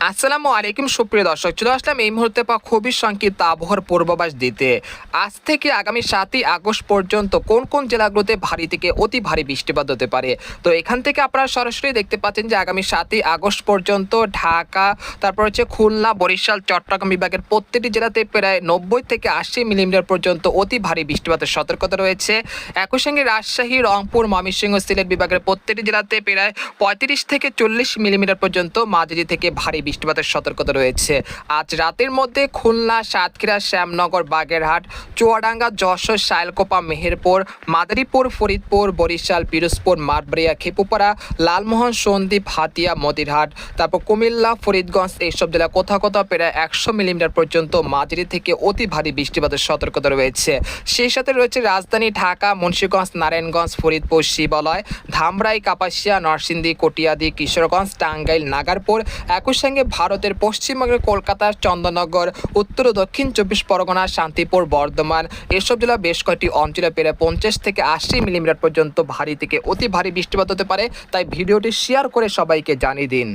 আসসালামু আলাইকুম সুপ্রিয় দর্শক, চলে আসলাম এই মুহূর্তে খুবই সংক্ষিপ্ত আবহাওয়ার পূর্বাভাস দিতে। আজ থেকে আগামী 7ই আগস্ট পর্যন্ত কোন কোন জেলাগুলোতে ভারী থেকে অতি ভারী বৃষ্টিপাত হতে পারে। তো এখান থেকে আপনারা সরাসরি দেখতে পাচ্ছেন যে আগামী 7ই আগস্ট পর্যন্ত ঢাকা, তারপর হচ্ছে খুলনা, বরিশাল, চট্টগ্রাম বিভাগের প্রত্যেকটি জেলাতে প্রায় 90 থেকে 80 মিলিমিটার পর্যন্ত অতি ভারী বৃষ্টিপাতের সতর্কতা রয়েছে। একই সঙ্গে রাজশাহী, রংপুর, ময়মনসিংহ, সিলেট বিভাগের প্রত্যেকটি জেলাতে প্রায় 35 থেকে 40 মিলিমিটার পর্যন্ত মাঝারি থেকে ভারী বৃষ্টিপাতের সতর্কতা রয়েছে। আজ রাতের মধ্যে খুলনা, সাতক্ষীরা, শ্যামনগর, বাগেরহাট, চুয়াডাঙ্গা, যশোর, সাইলকোপা, মেহেরপুর, মাদারীপুর, ফরিদপুর, বরিশাল, পিরোজপুর, মাঠবাড়িয়া, খেপুপাড়া, লালমোহন, সন্দ্বীপ, হাতিয়া, মতিরহাট, তারপর কুমিল্লা, ফরিদগঞ্জ এইসব জেলা কোথাও কোথাও প্রায় 100 মিলিমিটার পর্যন্ত মাঝারি থেকে অতি ভারী বৃষ্টিপাতের সতর্কতা রয়েছে। সেই সাথে রয়েছে রাজধানী ঢাকা, মুন্সিগঞ্জ, নারায়ণগঞ্জ, ফরিদপুর, শিবালয়, ধামরাই, কাপাসিয়া, নরসিংদী, কটিয়াদি, কিশোরগঞ্জ, টাঙ্গাইল, নাগারপুর, একই সঙ্গে ভারতের পশ্চিমবঙ্গের কলকাতা, চন্দননগর, উত্তর ও দক্ষিণ 24 পরগনা, শান্তিপুর, বর্ধমান এসব জেলা বেশ কয়েকটি অঞ্চলে প্রায় 50 থেকে 80 মিলিমিটার পর্যন্ত ভারী থেকে অতি ভারী বৃষ্টিপাত হতে পারে। তাই ভিডিওটি শেয়ার করে সবাইকে জানিয়ে দিন।